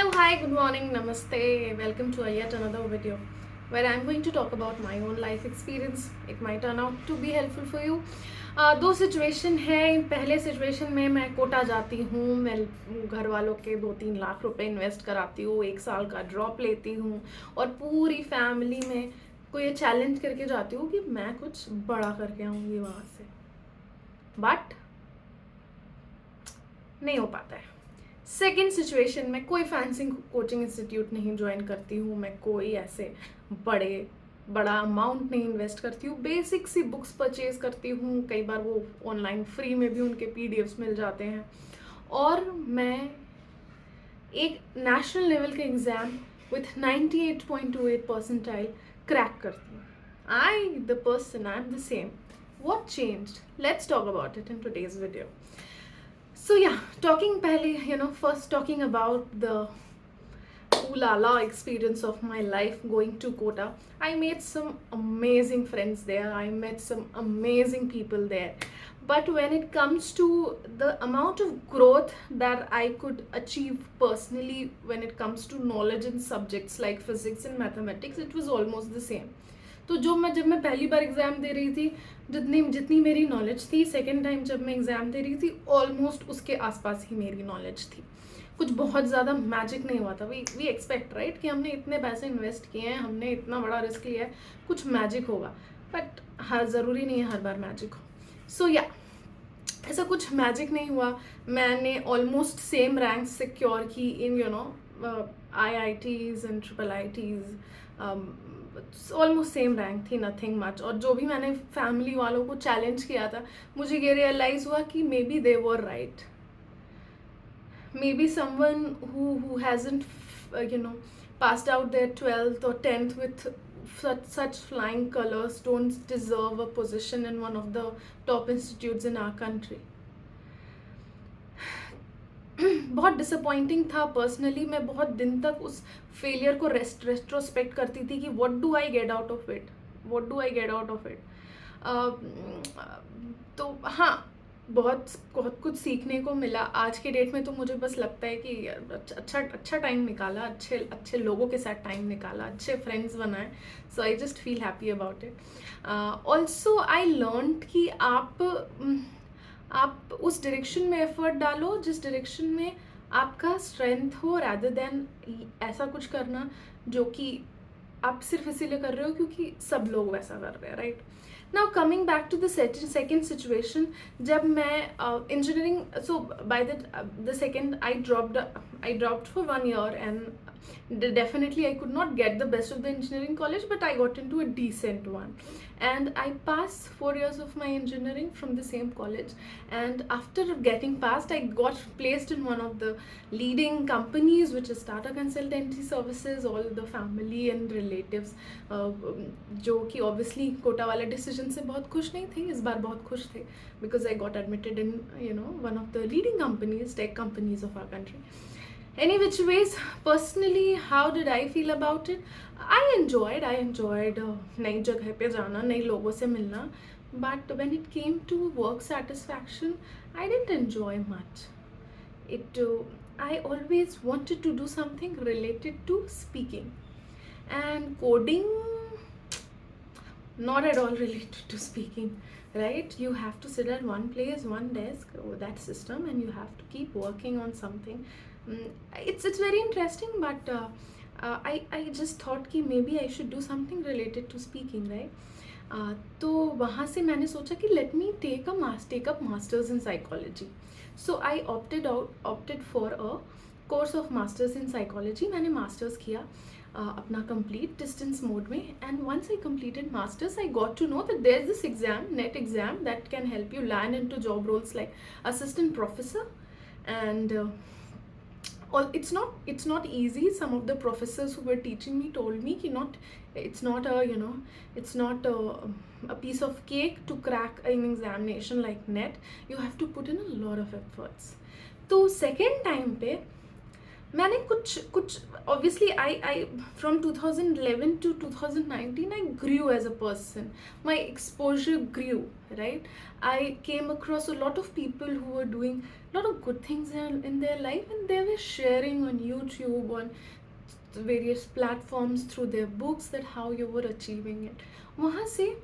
Hello, hi, good morning, namaste. Welcome to yet another video where I'm going to talk about my own life experience. It might turn out to be helpful for you. दो situation है. पहले situation में मैं कोटा जाती हूँ, मैं घर वालों के 2-3 लाख रुपए इन्वेस्ट कराती हूँ, 1 साल का ड्रॉप लेती हूँ और पूरी फैमिली में को ये चैलेंज करके जाती हूँ कि मैं कुछ बड़ा करके आऊँगी वहाँ से. बट नहीं हो पाता है. सेकेंड सिचुएशन में कोई फैंसी कोचिंग इंस्टीट्यूट नहीं ज्वाइन करती हूँ, मैं कोई ऐसे बड़ा अमाउंट नहीं इन्वेस्ट करती हूँ, बेसिक सी बुक्स परचेज करती हूँ. कई बार वो ऑनलाइन फ्री में भी उनके पीडीएफ्स मिल जाते हैं और मैं एक नेशनल लेवल के एग्ज़ाम विथ 98.28 परसेंटाइल क्रैक करती हूँ. I am the same. What changed? Let's talk about it in today's video. So yeah, first talking about the ooh la la experience of my life going to Kota. I made some amazing friends there. I met some amazing people there. But when it comes to the amount of growth that I could achieve personally when it comes to knowledge in subjects like physics and mathematics, it was almost the same. तो जब मैं पहली बार exam दे रही थी, जितनी मेरी knowledge थी, second time जब मैं एग्ज़ाम दे रही थी ऑलमोस्ट उसके आसपास ही मेरी नॉलेज थी. कुछ बहुत ज़्यादा मैजिक नहीं हुआ था. वी एक्सपेक्ट राइट कि हमने इतने पैसे इन्वेस्ट किए हैं, हमने इतना बड़ा रिस्क लिया है, कुछ मैजिक होगा. बट हर ज़रूरी नहीं है हर बार मैजिक हो. सो या ऐसा कुछ मैजिक नहीं हुआ. मैंने ऑलमोस्ट सेम रैंक सिक्योर की इन IITs and IITs. Almost same rank थी, नथिंग मच. और जो भी मैंने फैमिली वालों को चैलेंज किया था, मुझे ये रियलाइज़ हुआ कि may be they were right. May be someone who hasn't passed out their 12th or 10th with such flying colors don't deserve a position in one of the top institutes in our country. बहुत disappointing था. Personally मैं बहुत दिन तक उस failure को retrospect करती थी कि what do I get out of it. तो हाँ, बहुत कुछ सीखने को मिला. आज के डेट में तो मुझे बस लगता है कि अच्छा टाइम निकाला, अच्छे लोगों के साथ टाइम निकाला, अच्छे फ्रेंड्स बनाए. So I just feel happy about it. Also I learn कि आप उस डायरेक्शन में एफर्ट डालो जिस डायरेक्शन में आपका स्ट्रेंथ हो, रैदर देन ऐसा कुछ करना जो कि आप सिर्फ इसीलिए कर रहे हो क्योंकि सब लोग वैसा कर रहे हैं, right. Now coming back to the second situation, जब मैं engineering, so by the second I dropped for 1 year and definitely I could not get the best of the engineering college, but I got into a decent one and I passed 4 years of my engineering from the same college. And after getting passed, I got placed in one of the leading companies, which is Tata Consultancy Services. All the family and relatives जो कि obviously Kota वाले decision से बहुत खुश नहीं थे, इस बार बहुत खुश थे because I got admitted in one of the leading companies, tech companies of our country. Any which ways, personally, how did I feel about it? I enjoyed नई जगह पे जाना, नए लोगों से मिलना. But when it came to work satisfaction, I didn't enjoy much. I always wanted to do something related to speaking. And coding, not at all related to speaking, right? You have to sit at one place, one desk, that system, and you have to keep working on something. It's very interesting, but I just thought कि maybe I should do something related to speaking, right? तो वहाँ से मैंने सोचा कि let me take up masters in psychology. So I opted for a course of masters in psychology. मैंने masters किया अपना complete distance mode में. And once I completed masters, I got to know that there's this exam, NET exam, that can help you land into job roles like assistant professor. And it's not easy. Some of the professors who were teaching me told me कि it's not a piece of cake to crack an examination like NET. You have to put in a lot of efforts. तो second time पे मैंने कुछ कुछ obviously I from 2011 to 2019 I grew as a person. My exposure grew, right? I came across a lot of people who were doing a lot of good things in their life, and they were sharing on YouTube, on various platforms, through their books, that how you were achieving it. वहाँ से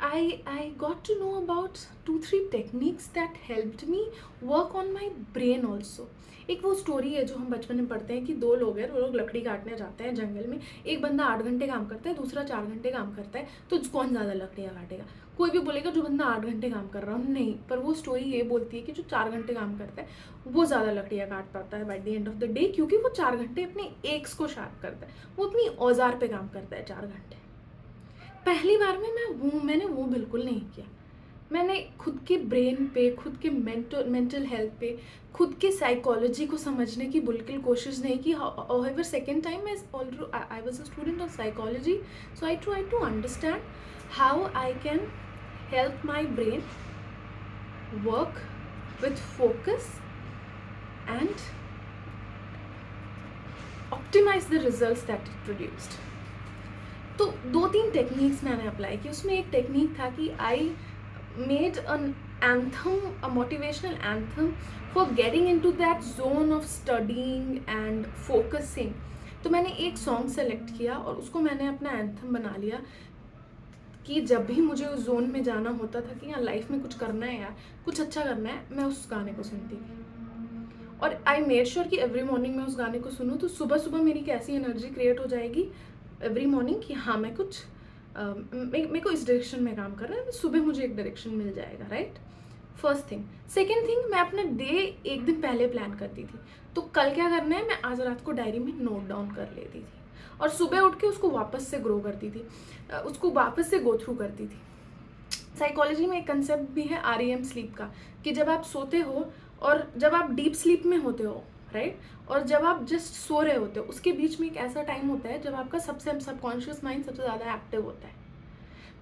I got to know about 2-3 techniques that helped me work on my brain also. एक वो story है जो हम बचपन में पढ़ते हैं कि दो लोग हैं, वो लोग लकड़ी काटने जाते हैं जंगल में, एक बंदा 8 घंटे काम करता है, दूसरा 4 घंटे काम करता है, तो कौन ज़्यादा लकड़ियाँ काटेगा? कोई भी बोलेगा जो बंदा 8 घंटे काम कर रहा हूँ, नहीं, पर वो स्टोरी ये बोलती है कि जो 4 घंटे काम करता है वो ज़्यादा लकड़ियाँ काट पाता है by the end of the day, क्योंकि वो 4 घंटे अपने एक्स को शार्प करता है, वो अपनी औजार पे काम करता है 4 घंटे। पहली बार में मैंने वो बिल्कुल नहीं किया। मैंने खुद के ब्रेन पे, खुद के मेंटल हेल्थ पे, खुद के साइकोलॉजी को समझने की बिल्कुल कोशिश नहीं की। However, second time I was a student of psychology, so I tried to understand how I can help my brain work with focus and optimize the results that it produced. तो 2-3 techniques मैंने apply की। उसमें एक technique था कि I made an anthem, a motivational anthem for getting into that zone of studying and focusing. तो मैंने एक सॉन्ग सेलेक्ट किया और उसको मैंने अपना एंथम बना लिया कि जब भी मुझे उस जोन में जाना होता था कि यार लाइफ में कुछ करना है, यार कुछ अच्छा करना है, मैं उस गाने को सुनती थी। और आई मेड श्योर कि एवरी मॉर्निंग मैं उस गाने को सुनूँ, तो सुबह सुबह मेरी कैसी एनर्जी क्रिएट हो जाएगी एवरी मॉर्निंग कि हाँ मैं कुछ मेरे को इस डायरेक्शन में काम कर रहा है, सुबह मुझे एक डायरेक्शन मिल जाएगा, right? First thing. Second thing, मैं अपना डे एक दिन पहले प्लान करती थी, तो कल क्या करना है मैं आज रात को डायरी में नोट डाउन कर लेती थी और सुबह उठ के उसको वापस से ग्रो करती थी, उसको वापस से गो थ्रू करती थी। साइकोलॉजी में एक कंसेप्ट भी है REM स्लीप का, कि जब आप सोते हो और जब आप डीप स्लीप में होते हो, राइट, और जब आप जस्ट सो रहे होते हो, उसके बीच में एक ऐसा टाइम होता है जब आपका सबसे सबकॉन्शियस माइंड सबसे ज़्यादा एक्टिव होता है।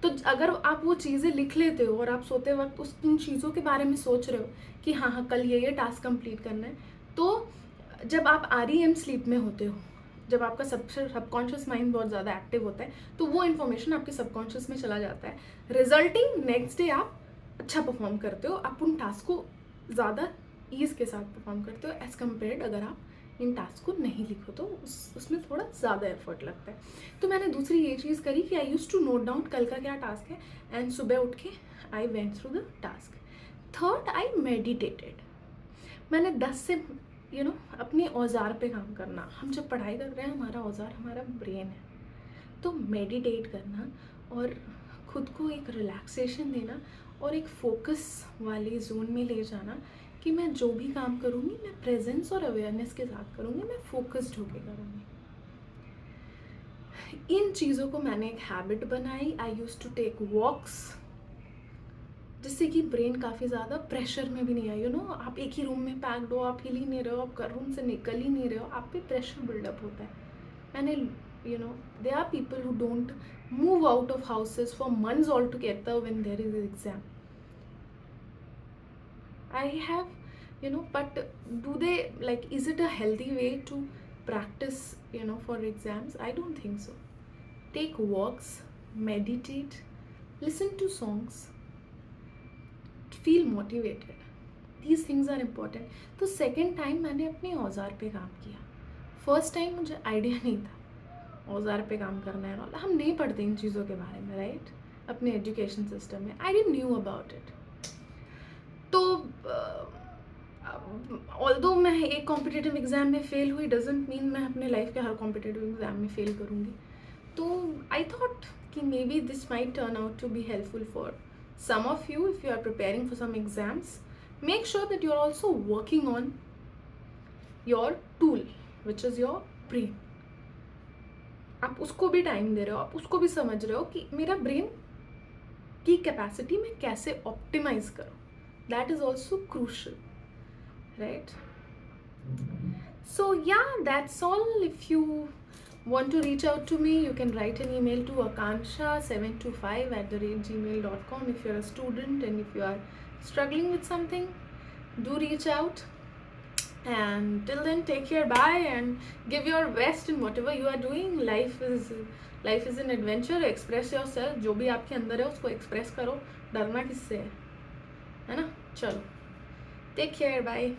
तो अगर आप वो चीज़ें लिख लेते हो और आप सोते वक्त उन चीज़ों के बारे में सोच रहे हो कि हाँ हाँ कल ये टास्क कंप्लीट करना है, तो जब आप REM स्लीप में होते हो, जब आपका सबकॉन्शियस माइंड बहुत ज़्यादा एक्टिव होता है, तो वो इन्फॉर्मेशन आपके सबकॉन्शियस में चला जाता है, रिजल्टिंग नेक्स्ट डे आप अच्छा परफॉर्म करते हो, आप उन टास्क को ज़्यादा ईज़ के साथ परफॉर्म करते हो एज़ कम्पेयर्ड अगर आप इन टास्क को नहीं लिखो तो उसमें थोड़ा ज़्यादा एफर्ट लगता है। तो मैंने दूसरी ये चीज़ करी कि आई यूज़ टू नोट डाउन कल का क्या टास्क है, एंड सुबह उठ के I went through the task. Third, I meditated. मैंने 10 से अपने औजार पे काम करना। हम जब पढ़ाई कर रहे हैं, हमारा औजार हमारा ब्रेन है, तो मेडिटेट करना और खुद को एक रिलैक्सेशन देना और एक फोकस वाली जोन में ले जाना कि मैं जो भी काम करूँगी मैं प्रेजेंस और अवेयरनेस के साथ करूँगी, मैं फोकस्ड होकर करूँगी। इन चीज़ों को मैंने एक हैबिट बनाई। आई यूज़ टू टेक वॉक्स, जिससे कि ब्रेन काफ़ी ज़्यादा प्रेशर में भी नहीं आई। आप एक ही रूम में पैक्ड हो, आप हिल ही नहीं रहे हो, आप रूम से निकल ही नहीं रहे हो, आप पे प्रेशर बिल्डअप होता है। मैंने there are people who don't move out of houses for months altogether when there is an exam. I have, but do they, like, is it a healthy way to practice, for exams? I don't think so. Take walks, meditate, listen to songs, feel motivated. These things are important. तो second time मैंने अपने औजार पे काम किया। First time मुझे idea नहीं था औजार पे काम करना है, हम नहीं पढ़ते इन चीज़ों के बारे में, राइट, अपने एजुकेशन सिस्टम में। I didn't knew about it. तो ऑल्दो मैं एक कॉम्पिटिटिव एग्ज़ाम में फ़ेल हुई डजेंट मीन मैं अपने लाइफ के हर कॉम्पिटिटिव एग्ज़ाम में फ़ेल करूँगी। तो आई थॉट कि maybe this might turn out to be helpful for some of you if you are preparing for some exams. Make sure that you are also working on your tool which is your brain. आप उसको भी time दे रहे हो, आप उसको भी समझ रहे हो कि मेरा ब्रेन की कैपेसिटी में कैसे ऑप्टिमाइज करूँ। That is also crucial, right? So yeah, that's all. If you want to reach out to me, you can write an email to akansha725@gmail.com. if you're a student and if you are struggling with something, do reach out. and till then, take care, bye, and give your best in whatever you are doing. Life is an adventure. Express yourself. जो भी आपके अंदर है उसको express करो. डरना किससे है ना? चलो, take care, bye.